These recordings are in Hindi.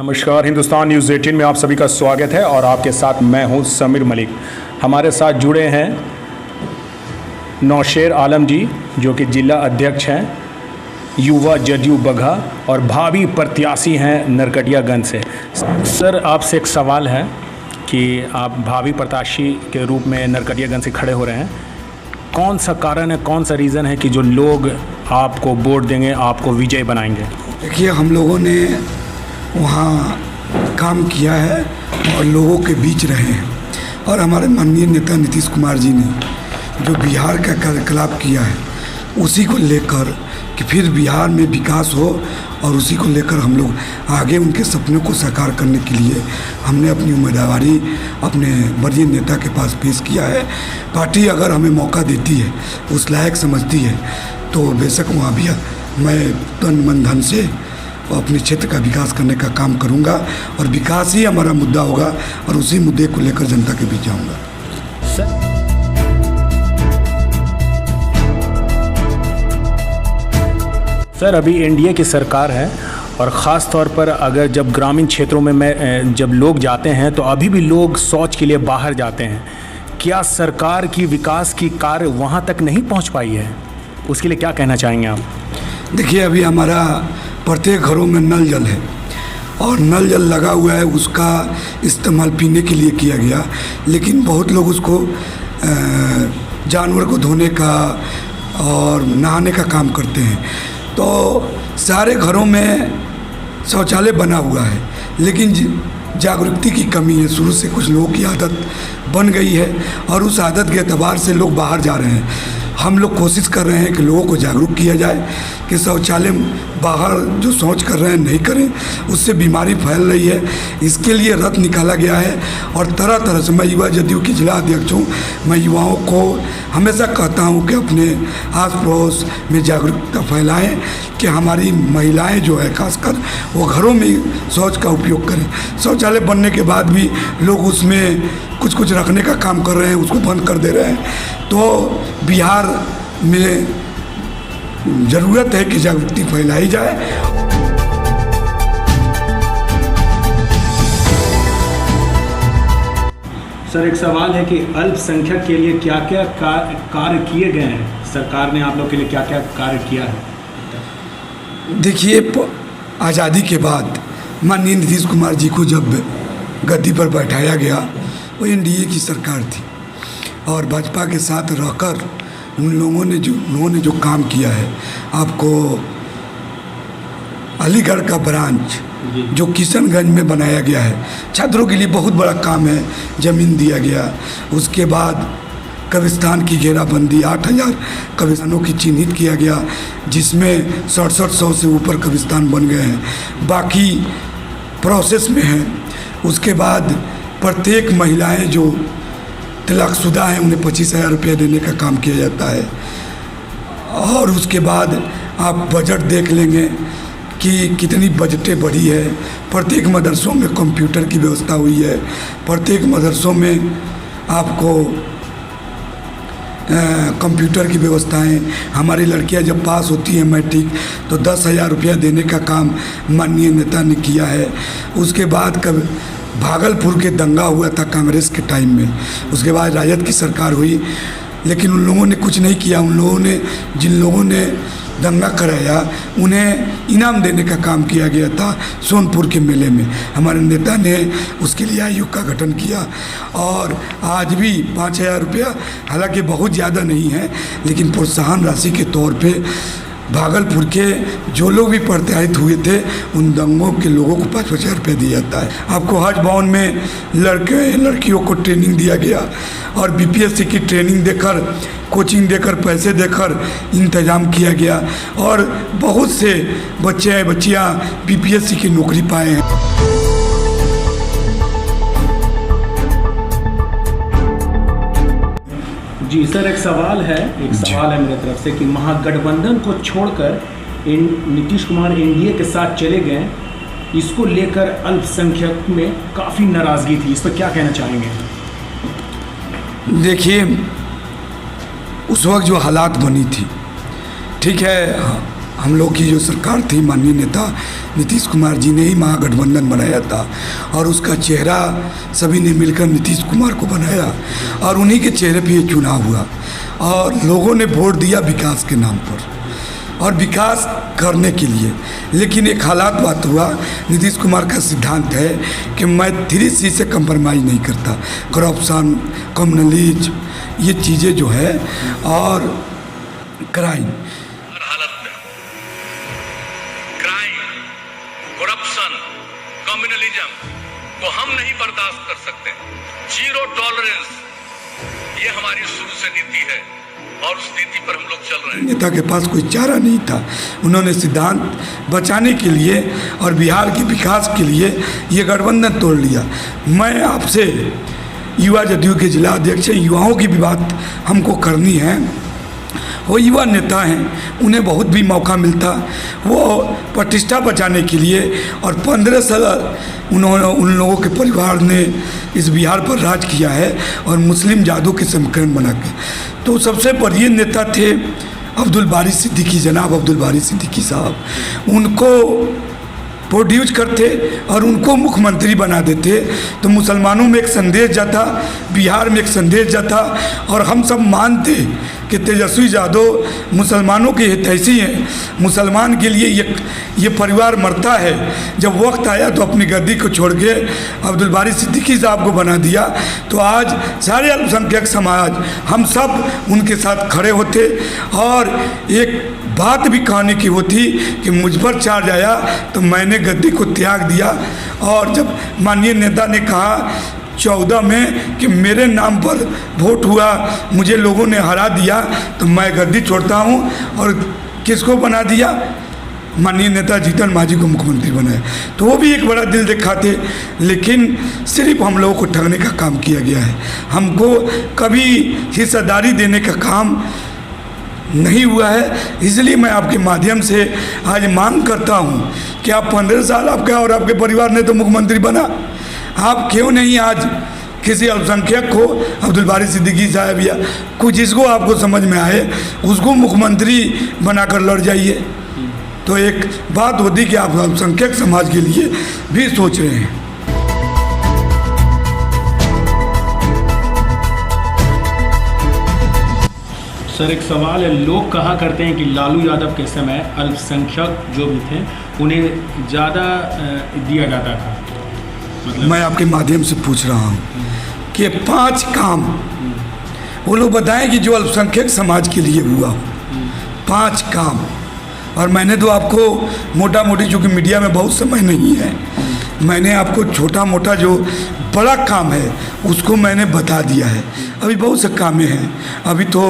नमस्कार, हिंदुस्तान न्यूज़ 18 में आप सभी का स्वागत है और आपके साथ मैं हूं समीर मलिक। हमारे साथ जुड़े हैं नौशेर आलम जी, जो कि जिला अध्यक्ष हैं युवा जदयू बगहा और भावी प्रत्याशी हैं नरकटियागंज से। सर, आपसे एक सवाल है कि आप भावी प्रत्याशी के रूप में नरकटियागंज से खड़े हो रहे हैं। कौन सा कारण है, कौन सा रीज़न है कि जो लोग आपको वोट देंगे, आपको विजय बनाएंगे? देखिए, हम लोगों ने वहाँ काम किया है और लोगों के बीच रहे हैं, और हमारे माननीय नेता नीतीश कुमार जी ने जो बिहार का कार्यकलाप किया है उसी को लेकर कि फिर बिहार में विकास हो, और उसी को लेकर हम लोग आगे उनके सपनों को साकार करने के लिए हमने अपनी उम्मीदवारी अपने वरीय नेता के पास पेश किया है। पार्टी अगर हमें मौका देती है, उस लायक समझती है, तो बेशक वहाँ भी मैं तन मन धन से अपने क्षेत्र का विकास करने का काम करूंगा, और विकास ही हमारा मुद्दा होगा, और उसी मुद्दे को लेकर जनता के बीच जाऊंगा। सर, अभी एनडीए की सरकार है, और ख़ास तौर पर अगर जब ग्रामीण क्षेत्रों में जब लोग जाते हैं तो अभी भी लोग शौच के लिए बाहर जाते हैं। क्या सरकार की विकास की कार्य वहाँ तक नहीं पहुँच पाई है? उसके लिए क्या कहना चाहेंगे आप? देखिए, अभी हमारा प्रत्येक घरों में नल जल है, और नल जल लगा हुआ है, उसका इस्तेमाल पीने के लिए किया गया, लेकिन बहुत लोग उसको जानवर को धोने का और नहाने का काम करते हैं। तो सारे घरों में शौचालय बना हुआ है, लेकिन जागरूकता की कमी है। शुरू से कुछ लोगों की आदत बन गई है, और उस आदत के एतबार से लोग बाहर जा रहे हैं। हम लोग कोशिश कर रहे हैं कि लोगों को जागरूक किया जाए कि शौचालय बाहर जो शौच कर रहे हैं नहीं करें, उससे बीमारी फैल रही है। इसके लिए रथ निकाला गया है, और तरह तरह से मैं युवा जदयू की जिला अध्यक्ष हूँ। मैं युवाओं को हमेशा कहता हूँ कि अपने आस पड़ोस में जागरूकता फैलाएं कि हमारी महिलाएं जो है खासकर वो घरों में शौच का उपयोग करें। शौचालय बनने के बाद भी लोग उसमें कुछ कुछ रखने का काम कर रहे हैं, उसको बंद कर दे रहे हैं। तो बिहार में ज़रूरत है कि जागरूकता फैलाई जाए। सर, एक सवाल है कि अल्पसंख्यक के लिए क्या क्या कार्य किए गए हैं? सरकार ने आप लोग के लिए क्या क्या कार्य किया है? देखिए, आज़ादी के बाद माननीय नीतीश कुमार जी को जब गद्दी पर बैठाया गया, वो एनडीए की सरकार थी, और भाजपा के साथ रहकर उन्होंने जो काम किया है, आपको अलीगढ़ का ब्रांच जो किशनगंज में बनाया गया है, छात्रों के लिए बहुत बड़ा काम है, ज़मीन दिया गया। उसके बाद कब्रिस्तान की घेराबंदी, 8000 कब्रिस्तानों की चिन्हित किया गया, जिसमें 6700 से ऊपर कब्रिस्तान बन गए हैं, बाकी प्रोसेस में हैं। उसके बाद प्रत्येक महिलाएं जो तलाकशुदा हैं उन्हें 25,000 रुपये देने का काम किया जाता है। और उसके बाद आप बजट देख लेंगे कि कितनी बजटें बढ़ी है। प्रत्येक मदरसों में कंप्यूटर की व्यवस्था हुई है, प्रत्येक मदरसों में आपको कंप्यूटर की व्यवस्थाएं। हमारी लड़कियां जब पास होती हैं मैट्रिक, तो 10,000 रुपया देने का काम माननीय नेता ने किया है। उसके बाद कब भागलपुर के दंगा हुआ था कांग्रेस के टाइम में, उसके बाद राजद की सरकार हुई, लेकिन उन लोगों ने कुछ नहीं किया। उन लोगों ने, जिन लोगों ने दंगा कराया, उन्हें इनाम देने का काम किया गया था सोनपुर के मेले में। हमारे नेता ने उसके लिए आयोग का गठन किया, और आज भी 5,000 रुपया, हालांकि बहुत ज़्यादा नहीं है, लेकिन प्रोत्साहन राशि के तौर पे भागलपुर के जो लोग भी प्रत्याशित हुए थे, उन दंगों के लोगों को 5,000 रुपये दिया जाता है। आपको हज भवन में लड़कियों को ट्रेनिंग दिया गया, और बीपीएससी की ट्रेनिंग देकर, कोचिंग देकर, पैसे देकर इंतजाम किया गया, और बहुत से बच्चे बच्चियाँ बीपीएससी की नौकरी पाए हैं। जी सर, एक सवाल है मेरी तरफ से कि महागठबंधन को छोड़कर नीतीश कुमार एनडीए के साथ चले गए, इसको लेकर अल्पसंख्यक में काफ़ी नाराज़गी थी, इस पर क्या कहना चाहेंगे? देखिए, उस वक्त जो हालात बनी थी, ठीक है, हम लोग की जो सरकार थी, माननीय नेता नीतीश कुमार जी ने ही महागठबंधन बनाया था और उसका चेहरा सभी ने मिलकर नीतीश कुमार को बनाया और उन्हीं के चेहरे पे ये चुनाव हुआ और लोगों ने वोट दिया विकास के नाम पर और विकास करने के लिए। लेकिन एक हालात बात हुआ, नीतीश कुमार का सिद्धांत है कि मैं 3C से कंप्रोमाइज़ नहीं करता, करप्शन, कम्युनलिज्म, ये चीज़ें जो है और क्राइम, हर हालत में क्राइम, करप्शन, कम्युनलिज्म को हम नहीं बर्दाश्त कर सकते। जीरो टॉलरेंस, ये हमारी शुरू से नीति है और उस नीति पर हम लोग चल रहे हैं। नेता के पास कोई चारा नहीं था, उन्होंने सिद्धांत बचाने के लिए और बिहार के विकास के लिए ये गठबंधन तोड़ लिया। मैं आपसे, युवा जदयू के जिला अध्यक्ष हैं, युवाओं की भी बात हमको करनी है। वो युवा नेता हैं, उन्हें बहुत भी मौका मिलता, वो प्रतिष्ठा बचाने के लिए और 15 साल उन्होंने, उन लोगों के परिवार ने इस बिहार पर राज किया है और मुस्लिम जादू के समीकरण बना के। तो सबसे बड़े नेता थे अब्दुल बारी सिद्दीकी, जनाब अब्दुल बारी सिद्दीकी साहब। उनको प्रोड्यूस करते और उनको मुख्यमंत्री बना देते तो मुसलमानों में एक संदेश जाता, बिहार में एक संदेश जाता और हम सब मानते कि तेजस्वी यादव मुसलमानों के हितैषी हैं, मुसलमान के लिए ये परिवार मरता है। जब वक्त आया तो अपनी गद्दी को छोड़ के अब्दुल बारी सिद्दीकी साहब को बना दिया। तो आज सारे अल्पसंख्यक समाज हम सब उनके साथ खड़े होते और एक बात भी कहने की होती कि मुझ पर चार्ज आया तो मैंने गद्दी को त्याग दिया। और जब माननीय नेता ने कहा 14 में कि मेरे नाम पर वोट हुआ, मुझे लोगों ने हरा दिया, तो मैं गद्दी छोड़ता हूं और किसको बना दिया, माननीय नेता जीतन मांझी को मुख्यमंत्री बनाया। तो वो भी एक बड़ा दिल दिखाते, लेकिन सिर्फ हम लोगों को ठगने का काम किया गया है। हमको कभी हिस्सेदारी देने का काम नहीं हुआ है। इसलिए मैं आपके माध्यम से आज मांग करता हूँ कि आप 15 साल आपका और आपके परिवार ने तो मुख्यमंत्री बना, आप क्यों नहीं आज किसी अल्पसंख्यक को, अब्दुल बारी सिद्दीकी साहब या कुछ जिसको आपको समझ में आए उसको मुख्यमंत्री बनाकर लड़ जाइए। तो एक बात होती कि आप अल्पसंख्यक समाज के लिए भी सोच रहे हैं। सर एक सवाल है, लोग कहा करते हैं कि लालू यादव के समय अल्पसंख्यक जो भी थे उन्हें ज़्यादा दिया जाता था। मतलब मैं आपके माध्यम से पूछ रहा हूँ कि 5 काम वो लोग बताएं कि जो अल्पसंख्यक समाज के लिए हुआ हो, 5 काम। और मैंने तो आपको मोटा मोटी, चूँकि मीडिया में बहुत समय नहीं है, मैंने आपको छोटा मोटा जो बड़ा काम है उसको मैंने बता दिया है। अभी बहुत से कामें हैं। अभी तो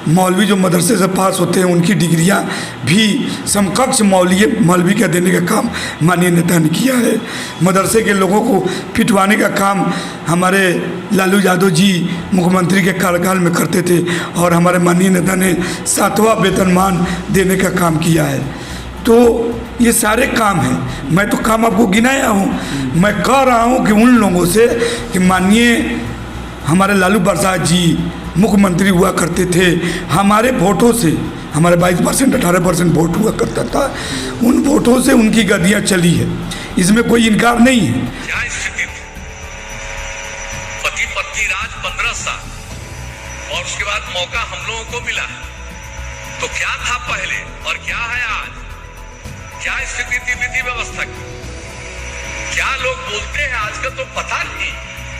मौलवी जो मदरसे से पास होते हैं उनकी डिग्रियां भी समकक्ष मौलवी का देने का काम माननीय नेता ने किया है। मदरसे के लोगों को पिटवाने का काम हमारे लालू यादव जी मुख्यमंत्री के कार्यकाल में करते थे और हमारे माननीय नेता ने 7वां वेतनमान देने का काम किया है। तो ये सारे काम हैं, मैं तो काम आपको गिनाया हूँ। मैं कह रहा हूँ कि उन लोगों से कि माननीय हमारे लालू प्रसाद जी मुख्यमंत्री हुआ करते थे, हमारे वोटों से, हमारे 22% 18% वोट हुआ करता था, उन वोटों से उनकी गद्दियाँ चली है, इसमें कोई इनकार नहीं है। क्या स्थिति थी? पति पत्नी राज 15 साल और उसके बाद मौका हम लोगों को मिला। तो क्या था पहले और क्या है आज? क्या स्थिति थी विधि व्यवस्था की? क्या लोग बोलते हैं आजकल तो पता नहीं,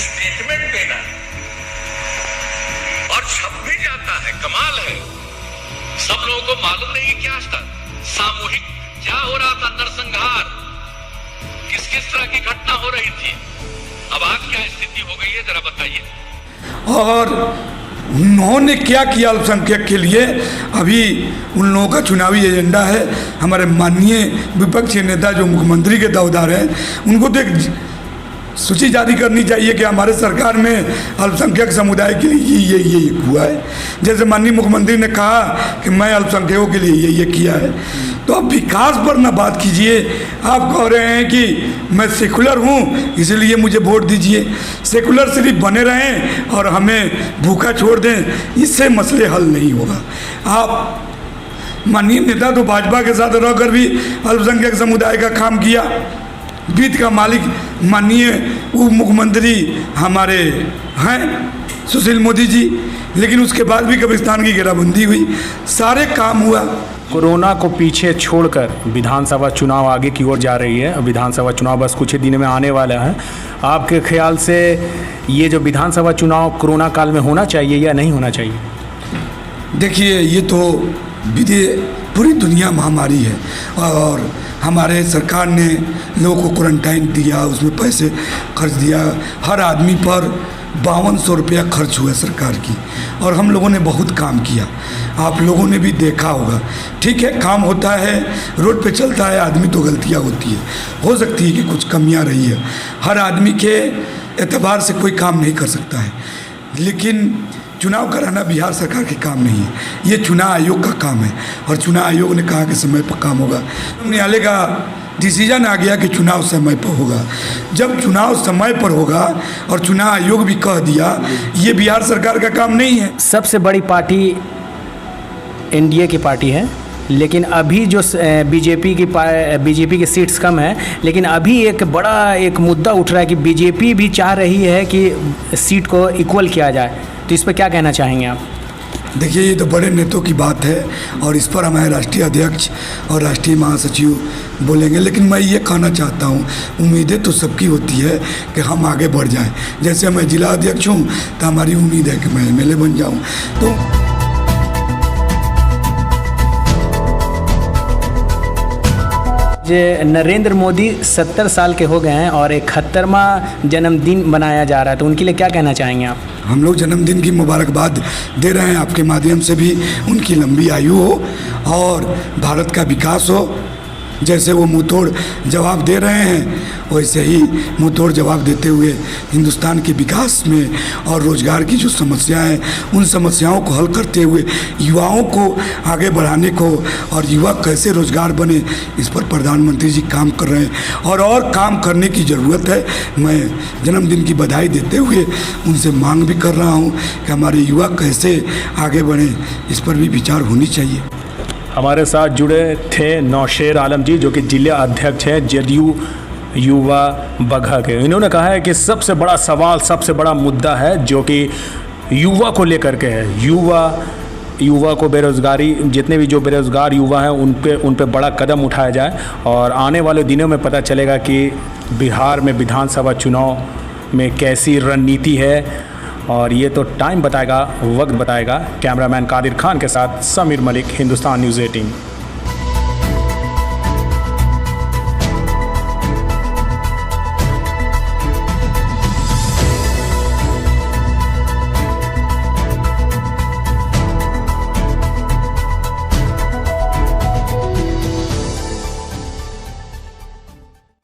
स्टेटमेंट देना और छप भी जाता है। कमाल है, सब लोगों को मालूम नहीं क्या था सामूहिक क्या हो रहा था, नरसंहार किस किस तरह की घटना हो रही थी। अब आज क्या स्थिति हो गई है जरा बताइए। और उन्होंने क्या किया अल्पसंख्यक के लिए? अभी उन लोगों का चुनावी एजेंडा है। हमारे माननीय विपक्षी नेता जो मुख्यमंत्री के दावेदार हैं उनको तो एक सूची जारी करनी चाहिए कि हमारे सरकार में अल्पसंख्यक समुदाय के लिए ये हुआ है। जैसे माननीय मुख्यमंत्री ने कहा कि मैं अल्पसंख्यकों के लिए ये किया है। तो आप विकास पर ना बात कीजिए। आप कह रहे हैं कि मैं सेकुलर हूँ इसलिए मुझे वोट दीजिए। सेकुलर सिर्फ बने रहें और हमें भूखा छोड़ दें, इससे मसले हल नहीं होगा। आप माननीय नेता तो भाजपा के साथ रहकर भी अल्पसंख्यक समुदाय का काम किया। वित्त का मालिक माननीय उप मुख्यमंत्री हमारे हैं सुशील मोदी जी, लेकिन उसके बाद भी कब्रिस्तान की घेराबंदी हुई, सारे काम हुआ। कोरोना को पीछे छोड़कर विधानसभा चुनाव आगे की ओर जा रही है। विधानसभा चुनाव बस कुछ ही दिनों में आने वाला है। आपके ख्याल से ये जो विधानसभा चुनाव कोरोना काल में होना चाहिए या नहीं होना चाहिए? देखिए, ये तो पूरी दुनिया महामारी है और हमारे सरकार ने लोगों को क्वारंटाइन दिया, उसमें पैसे खर्च दिया। हर आदमी पर 5200 रुपया खर्च हुआ सरकार की, और हम लोगों ने बहुत काम किया। आप लोगों ने भी देखा होगा। ठीक है, काम होता है, रोड पे चलता है आदमी तो गलतियां होती है, हो सकती है कि कुछ कमियां रही है। हर आदमी के एतबार से कोई काम नहीं कर सकता है, लेकिन चुनाव कराना बिहार सरकार के काम नहीं है, ये चुनाव आयोग का काम है। और चुनाव आयोग ने कहा कि समय पर काम होगा। न्यायालय का डिसीजन आ गया कि चुनाव समय पर होगा। जब चुनाव समय पर होगा और चुनाव आयोग भी कह दिया, ये बिहार सरकार का काम नहीं है। सबसे बड़ी पार्टी एनडीए की पार्टी है, लेकिन अभी जो बीजेपी की सीट्स कम है, लेकिन अभी एक मुद्दा उठ रहा है कि बीजेपी भी चाह रही है कि सीट को इक्वल किया जाए। तो इस पर क्या कहना चाहेंगे आप? देखिए, ये तो बड़े नेताओं की बात है और इस पर हमारे राष्ट्रीय अध्यक्ष और राष्ट्रीय महासचिव बोलेंगे, लेकिन मैं ये कहना चाहता हूँ, उम्मीदें तो सबकी होती है कि हम आगे बढ़ जाएं। जैसे मैं जिला अध्यक्ष हूँ तो हमारी उम्मीद है कि मैं एमएलए बन जाऊँ। तो नरेंद्र मोदी 70 साल के हो गए हैं और 71वां जन्मदिन मनाया जा रहा है, तो उनके लिए क्या कहना चाहेंगे आप? हम लोग जन्मदिन की मुबारकबाद दे रहे हैं आपके माध्यम से भी। उनकी लंबी आयु हो और भारत का विकास हो। जैसे वो मुंहतोड़ जवाब दे रहे हैं, वैसे ही मुंहतोड़ जवाब देते हुए हिंदुस्तान के विकास में और रोज़गार की जो समस्याएं हैं, उन समस्याओं को हल करते हुए युवाओं को आगे बढ़ाने को और युवा कैसे रोज़गार बने, इस पर प्रधानमंत्री जी काम कर रहे हैं और काम करने की ज़रूरत है। मैं जन्मदिन की बधाई देते हुए उनसे मांग भी कर रहा हूँ कि हमारे युवा कैसे आगे बढ़ें, इस पर भी विचार होनी चाहिए। हमारे साथ जुड़े थे नौशेर आलम जी, जो कि जिला अध्यक्ष हैं जदयू युवा बगहा के। इन्होंने कहा है कि सबसे बड़ा सवाल, सबसे बड़ा मुद्दा है जो कि युवा को लेकर के है। युवा को बेरोज़गारी, जितने भी जो बेरोज़गार युवा हैं उन पे बड़ा कदम उठाया जाए और आने वाले दिनों में पता चलेगा कि बिहार में विधानसभा चुनाव में कैसी रणनीति है। और ये तो टाइम बताएगा, वक्त बताएगा। कैमरामैन कादिर खान के साथ समीर मलिक, हिंदुस्तान न्यूज़ 18।